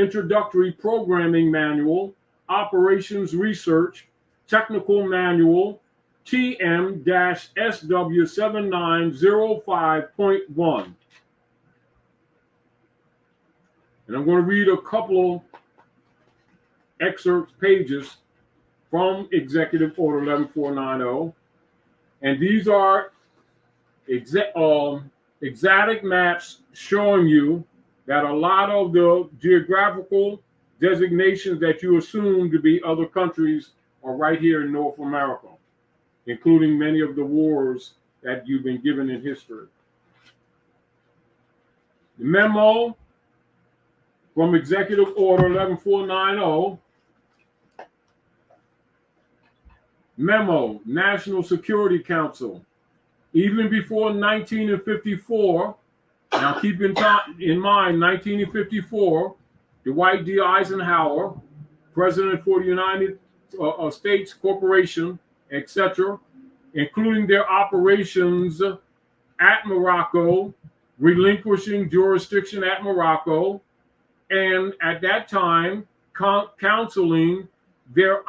Introductory Programming Manual, Operations Research, Technical Manual, TM-SW7905.1. And I'm going to read a couple of excerpts pages from Executive Order 11490. And these are exotic maps showing you that a lot of the geographical designations that you assume to be other countries are right here in North America, including many of the wars that you've been given in history. The memo from Executive Order 11490. Memo, National Security Council. Even before 1954, now keep in mind 1954, Dwight D. Eisenhower, President for the United States Corporation, etc., including their operations at Morocco, relinquishing jurisdiction at Morocco, and at that time counseling their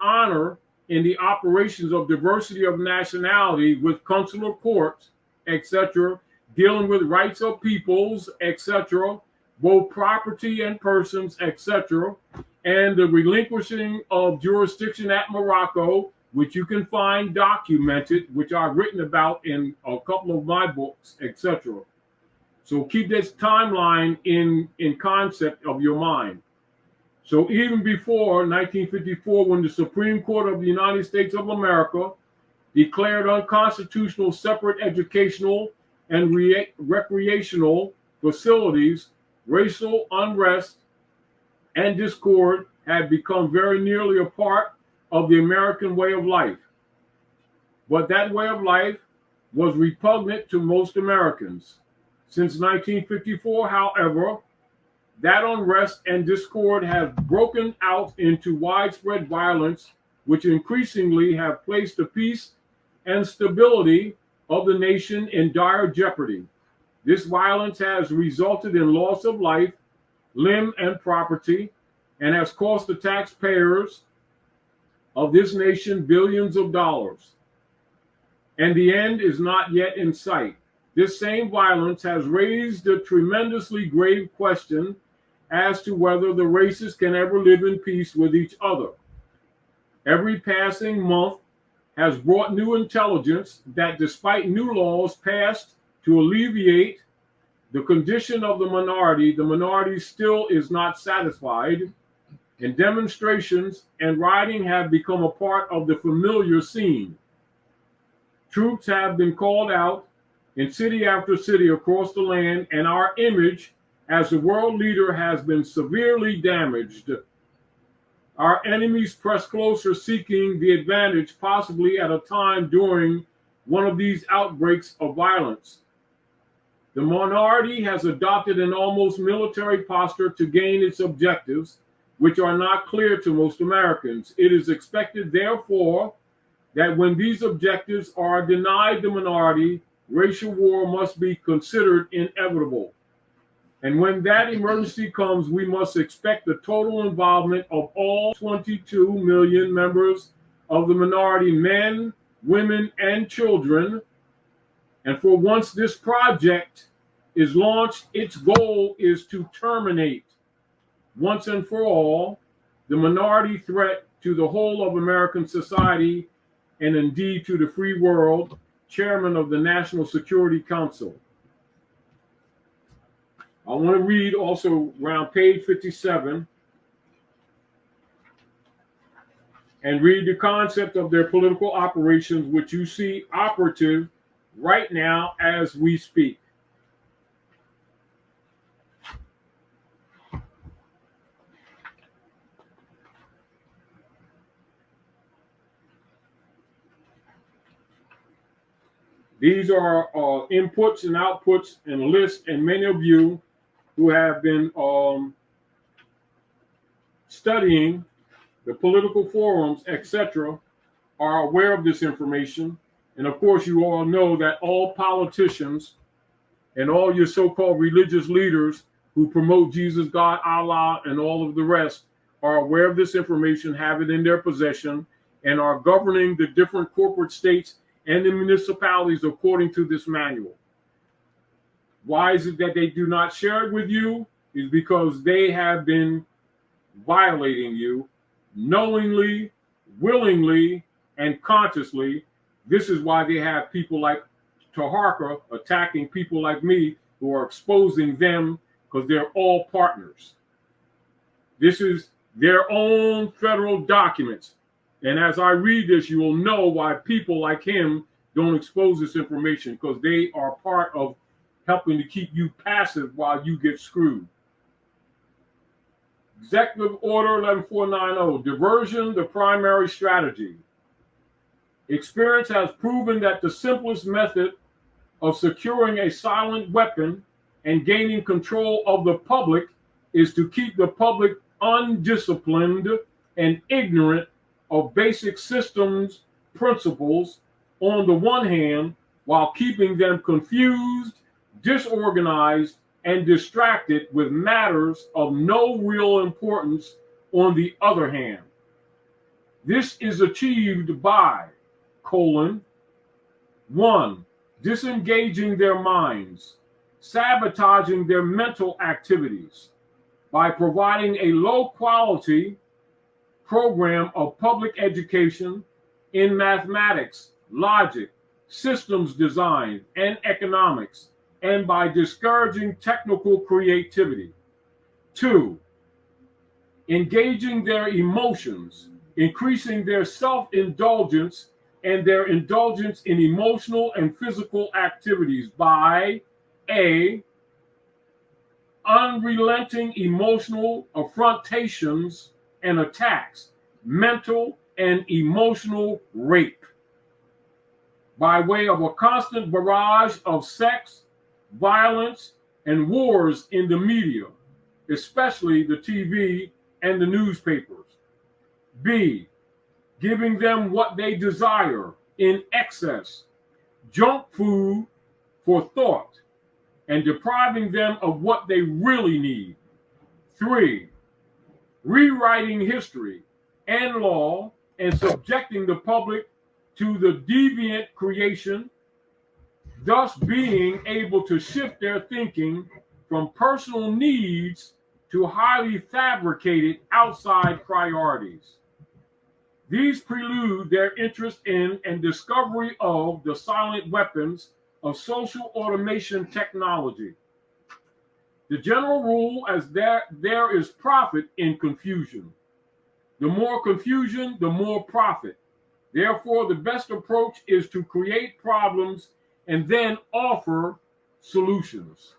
honor in the operations of diversity of nationality with consular courts, etc., dealing with rights of peoples, etc., both property and persons, etc., and the relinquishing of jurisdiction at Morocco, which you can find documented, which I've written about in a couple of my books, etc. So keep this timeline in concept of your mind. So even before 1954, when the Supreme Court of the United States of America declared unconstitutional separate educational and recreational facilities, racial unrest and discord had become very nearly a part of the American way of life. But that way of life was repugnant to most Americans. Since 1954, however, that unrest and discord have broken out into widespread violence, which increasingly have placed the peace and stability of the nation in dire jeopardy. This violence has resulted in loss of life, limb, and property, and has cost the taxpayers of this nation billions of dollars. And the end is not yet in sight. This same violence has raised a tremendously grave question as to whether the races can ever live in peace with each other. Every passing month has brought new intelligence that despite new laws passed to alleviate the condition of the minority still is not satisfied, and demonstrations and rioting have become a part of the familiar scene. Troops have been called out in city after city across the land, and our image as the world leader has been severely damaged. Our enemies press closer, seeking the advantage, possibly at a time during one of these outbreaks of violence. The minority has adopted an almost military posture to gain its objectives, which are not clear to most Americans. It is expected, therefore, that when these objectives are denied the minority, racial war must be considered inevitable. And when that emergency comes, we must expect the total involvement of all 22 million members of the minority, men, women, and children. And for once this project is launched, its goal is to terminate once and for all the minority threat to the whole of American society and indeed to the free world. Chairman of the National Security Council. I want to read also around page 57 and read the concept of their political operations, which you see operative right now as we speak. These are inputs and outputs and lists, and many of you who have been studying the political forums, etc., are aware of this information. And of course, you all know that all politicians and all your so-called religious leaders who promote Jesus, God, Allah, and all of the rest are aware of this information, have it in their possession, and are governing the different corporate states and the municipalities according to this manual. Why is it that they do not share it with you? Is because they have been violating you knowingly, willingly, and consciously. This is why they have people like Tarik attacking people like me who are exposing them, because they're all partners. This is their own federal documents. And as I read this, you will know why people like him don't expose this information, because they are part of helping to keep you passive while you get screwed. Executive Order 11490, diversion, the primary strategy. Experience has proven that the simplest method of securing a silent weapon and gaining control of the public is to keep the public undisciplined and ignorant of basic systems principles on the one hand, while keeping them confused, disorganized, and distracted with matters of no real importance on the other hand. This is achieved by, 1, disengaging their minds, sabotaging their mental activities by providing a low-quality program of public education in mathematics, logic, systems design, and economics, and by discouraging technical creativity. 2, engaging their emotions, increasing their self-indulgence and their indulgence in emotional and physical activities by A, unrelenting emotional affrontations and attacks, mental and emotional rape, by way of a constant barrage of sex, violence, and wars in the media, especially the TV and the newspapers. B, giving them what they desire in excess, junk food for thought, and depriving them of what they really need. 3, rewriting history and law and subjecting the public to the deviant creation, thus being able to shift their thinking from personal needs to highly fabricated outside priorities. These prelude their interest in and discovery of the silent weapons of social automation technology. The general rule is that there is profit in confusion. The more confusion, the more profit. Therefore, the best approach is to create problems and then offer solutions.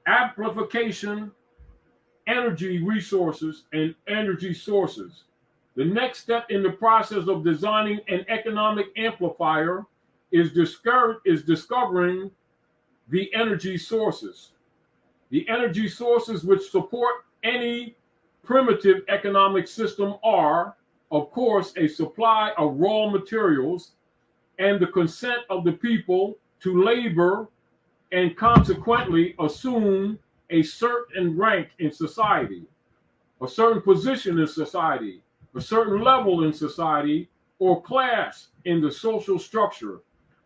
Amplification, energy resources, and energy sources. The next step in the process of designing an economic amplifier is discovering the energy sources. The energy sources which support any primitive economic system are, of course, a supply of raw materials and the consent of the people to labor and consequently assume a certain rank in society, a certain position in society, a certain level in society, or class in the social structure,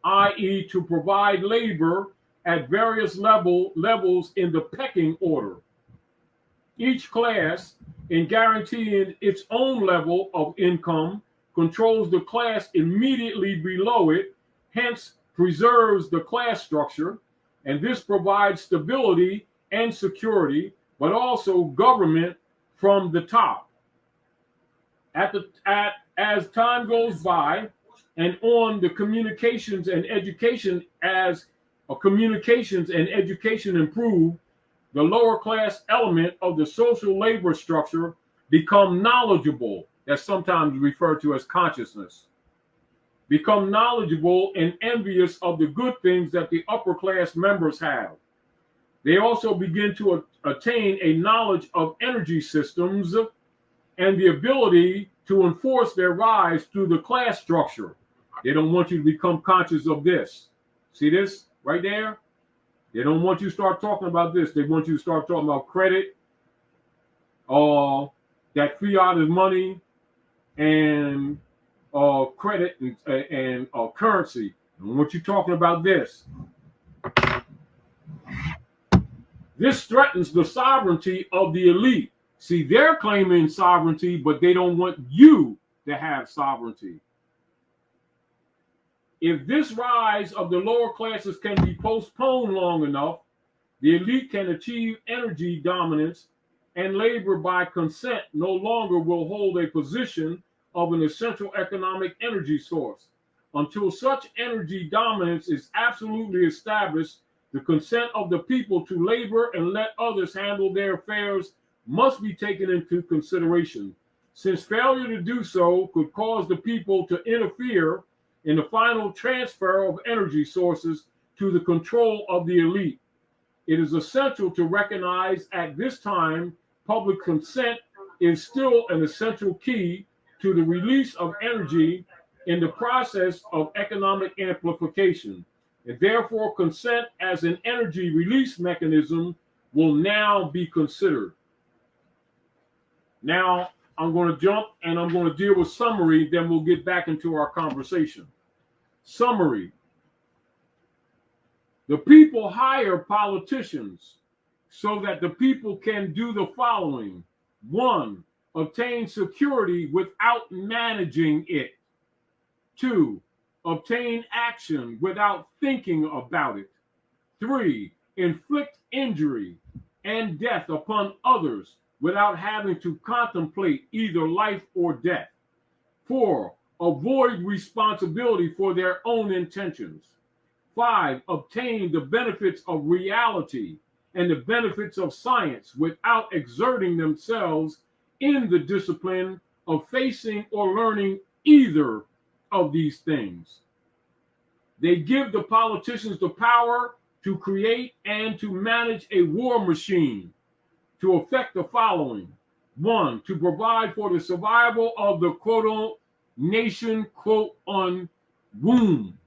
i.e. to provide labor at various levels in the pecking order. Each class, in guaranteeing its own level of income, controls the class immediately below it, hence preserves the class structure, and this provides stability and security, but also government from the top. As time goes by, and on the communications and education, as communications and education improve, the lower class element of the social labor structure become knowledgeable, that's sometimes referred to as consciousness, become knowledgeable and envious of the good things that the upper class members have. They also begin to attain a knowledge of energy systems and the ability to enforce their rise through the class structure. They don't want you to become conscious of this. See this right there? They don't want you to start talking about this. They want you to start talking about credit, that fiat is money, and credit and currency. I don't want you talking about this. This threatens the sovereignty of the elite. See, they're claiming sovereignty, but they don't want you to have sovereignty. If this rise of the lower classes can be postponed long enough, the elite can achieve energy dominance, and labor by consent no longer will hold a position of an essential economic energy source. Until such energy dominance is absolutely established, the consent of the people to labor and let others handle their affairs must be taken into consideration, since failure to do so could cause the people to interfere in the final transfer of energy sources to the control of the elite. It is essential to recognize at this time public consent is still an essential key to the release of energy in the process of economic amplification, and therefore consent as an energy release mechanism will now be considered. Now, I'm going to jump and I'm going to deal with summary, then we'll get back into our conversation. Summary. The people hire politicians so that the people can do the following. 1, obtain security without managing it. 2, obtain action without thinking about it. 3, inflict injury and death upon others without having to contemplate either life or death. 4, avoid responsibility for their own intentions. 5, obtain the benefits of reality and the benefits of science without exerting themselves in the discipline of facing or learning either of these things. They give the politicians the power to create and to manage a war machine to effect the following. 1, to provide for the survival of the quote nation quote on womb.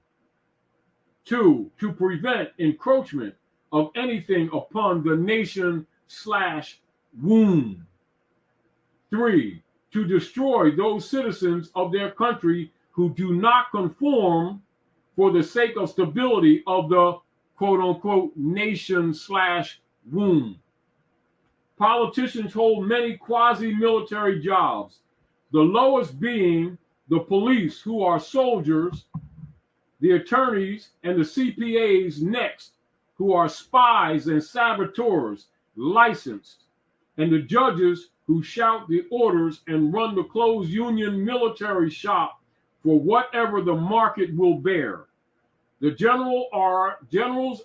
2, to prevent encroachment of anything upon the nation / womb. 3, to destroy those citizens of their country who do not conform for the sake of stability of the quote unquote nation / womb. Politicians hold many quasi-military jobs, the lowest being the police, who are soldiers, the attorneys and the CPAs next, who are spies and saboteurs licensed, and the judges who shout the orders and run the closed union military shop for whatever the market will bear. The generals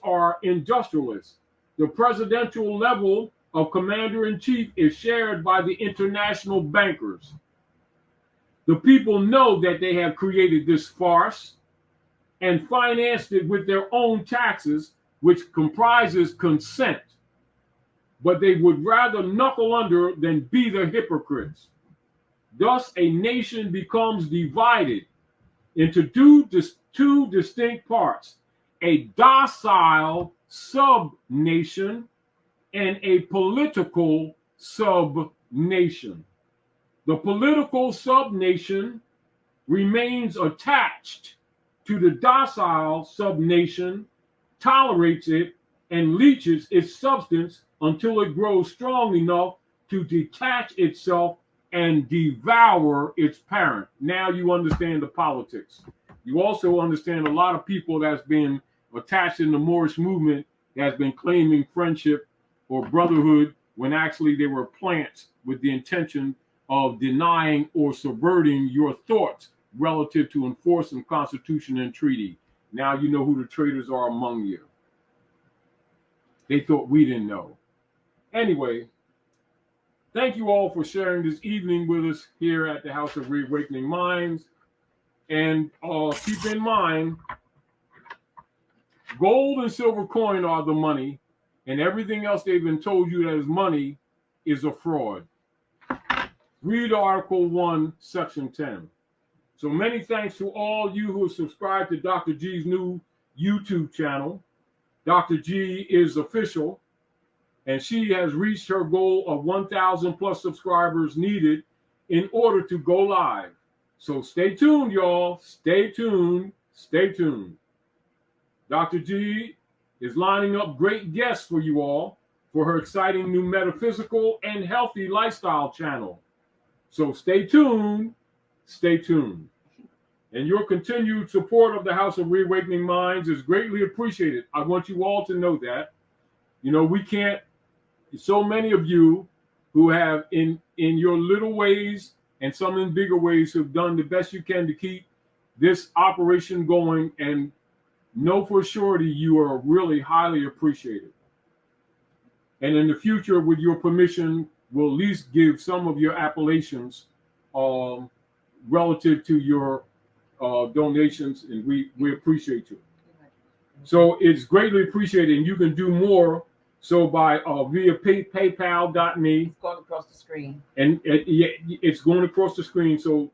are industrialists. The presidential level of commander-in-chief is shared by the international bankers. The people know that they have created this farce and financed it with their own taxes, which comprises consent. But they would rather knuckle under than be the hypocrites. Thus, a nation becomes divided into two distinct parts, a docile sub-nation and a political sub-nation. The political sub-nation remains attached to the docile sub-nation, tolerates it, and leeches its substance until it grows strong enough to detach itself and devour its parent. Now you understand the politics. You also understand a lot of people that's been attached in the Moorish movement that's been claiming friendship or brotherhood when actually they were plants with the intention of denying or subverting your thoughts relative to enforcing Constitution and treaty. Now you know who the traitors are among you. They thought we didn't know. Anyway, thank you all for sharing this evening with us here at the House of Reawakening Minds. And keep in mind, gold and silver coin are the money, and everything else they've been told you that is money is a fraud. Read Article 1, Section 10. So many thanks to all you who have subscribed to Dr. G's new YouTube channel. Dr. G is official, and she has reached her goal of 1,000 plus subscribers needed in order to go live. So stay tuned, y'all. Stay tuned. Stay tuned. Dr. G is lining up great guests for you all for her exciting new metaphysical and healthy lifestyle channel. So stay tuned. Stay tuned. And your continued support of the House of Reawakening Minds is greatly appreciated. I want you all to know that. You know, we can't, so many of you who have in your little ways and some in bigger ways have done the best you can to keep this operation going, and know for surety you are really highly appreciated. And in the future, with your permission, we'll at least give some of your appellations relative to your donations, and we appreciate you. So it's greatly appreciated, and you can do more. So by via paypal.me. It's going across the screen. And it's going across the screen. So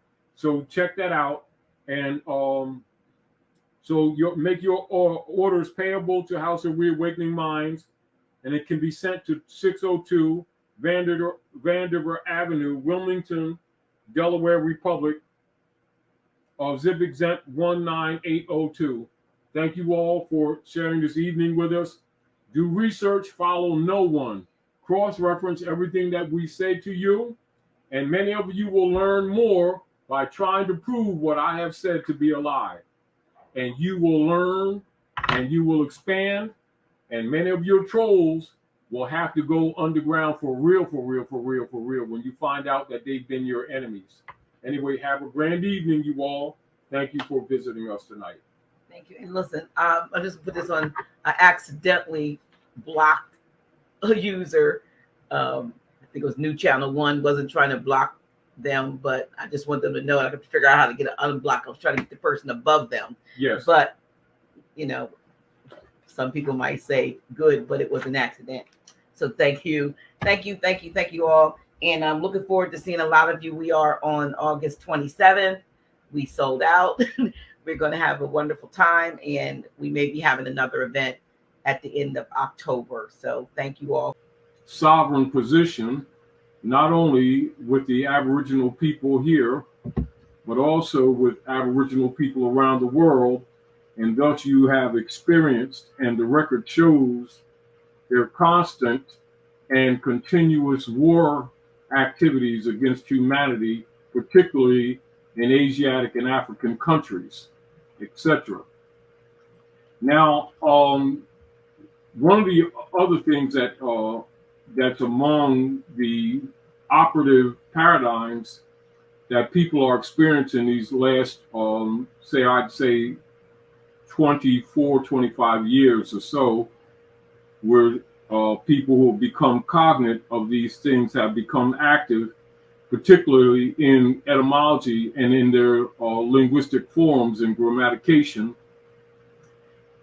check that out. And so make your orders payable to House of Reawakening Minds, and it can be sent to 602 Vandiver Avenue, Wilmington, Delaware Republic, zip exempt 19802. Thank you all for sharing this evening with us. Do research, follow no one. Cross-reference everything that we say to you, and many of you will learn more by trying to prove what I have said to be a lie. And you will learn, and you will expand, and many of your trolls will have to go underground for real when you find out that they've been your enemies. Anyway, have a grand evening, you all. Thank you for visiting us tonight. Thank you. And listen, I just put this on. I accidentally blocked a user. I think it was New Channel 1. Wasn't trying to block them, but I just want them to know I could figure out how to get an unblock. I was trying to get the person above them. Yes. But, you know, some people might say good, but it was an accident. So thank you. Thank you all. And I'm looking forward to seeing a lot of you. We are on August 27th. We sold out. We're going to have a wonderful time, and we may be having another event at the end of October. So thank you all. Sovereign position, not only with the Aboriginal people here, but also with Aboriginal people around the world. And thus you have experienced, and the record shows, their constant and continuous war activities against humanity, particularly in Asiatic and African countries, etc. Now, one of the other things that that's among the operative paradigms that people are experiencing these last, I'd say 24, 25 years or so, where people who have become cognate of these things have become active, particularly in etymology and in their linguistic forms and grammatication,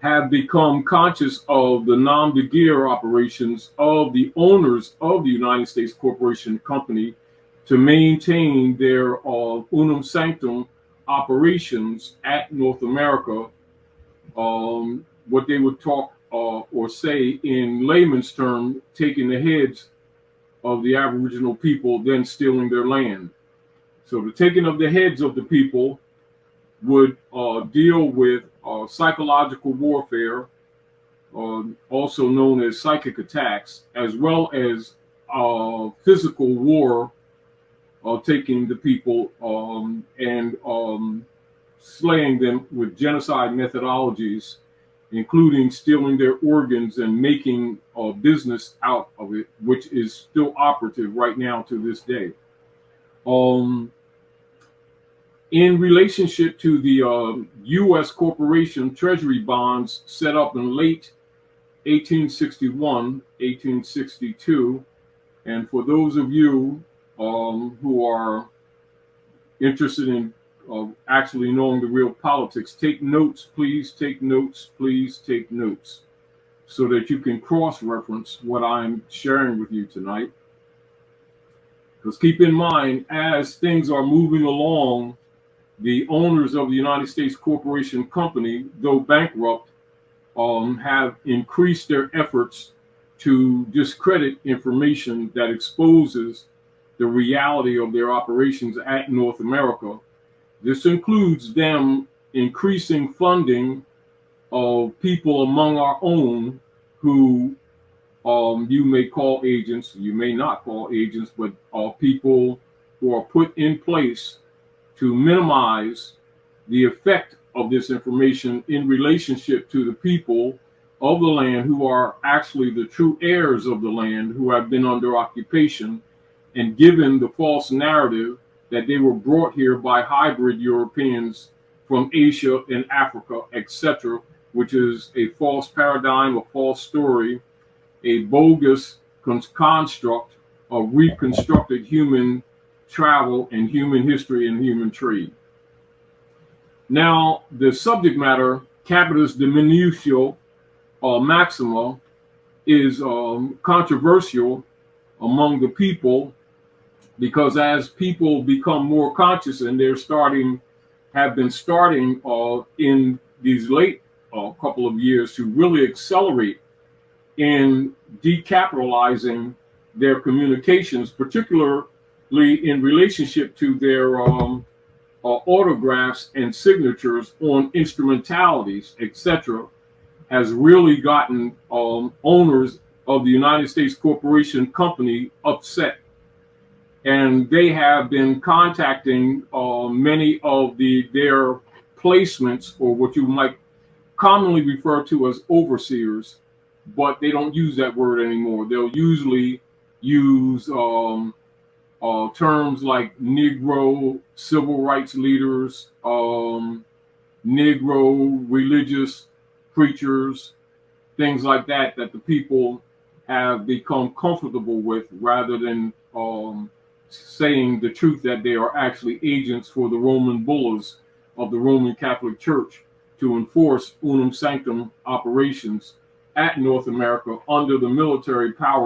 have become conscious of the nom de guerre operations of the owners of the United States Corporation Company to maintain their unum sanctum operations at North America, what they would talk or say in layman's term, taking the heads of the Aboriginal people, then stealing their land. So the taking of the heads of the people would deal with psychological warfare, also known as psychic attacks, as well as physical war, taking the people and slaying them with genocide methodologies, including stealing their organs and making a business out of it, which is still operative right now to this day. In relationship to the U.S. corporation treasury bonds set up in late 1861, 1862, and for those of you who are interested in actually knowing the real politics, take notes, please take notes, so that you can cross-reference what I'm sharing with you tonight. Because keep in mind, as things are moving along, the owners of the United States Corporation Company, though bankrupt, have increased their efforts to discredit information that exposes the reality of their operations at North America. This includes them increasing funding of people among our own who you may call agents, you may not call agents, but are people who are put in place to minimize the effect of this information in relationship to the people of the land who are actually the true heirs of the land, who have been under occupation and given the false narrative that they were brought here by hybrid Europeans from Asia and Africa, etc., which is a false paradigm, a false story, a bogus construct of reconstructed human travel and human history and human trade. Now, the subject matter, capitis diminutio maxima, is controversial among the people, because as people become more conscious, and have been starting in these late couple of years to really accelerate in decapitalizing their communications, particularly in relationship to their autographs and signatures on instrumentalities, etc., has really gotten owners of the United States Corporation Company upset. And they have been contacting many of their placements, or what you might commonly refer to as overseers, but they don't use that word anymore. They'll usually use terms like Negro civil rights leaders, Negro religious preachers, things like that, that the people have become comfortable with, rather than saying the truth that they are actually agents for the Roman bulls of the Roman Catholic Church to enforce unum sanctum operations at North America under the military power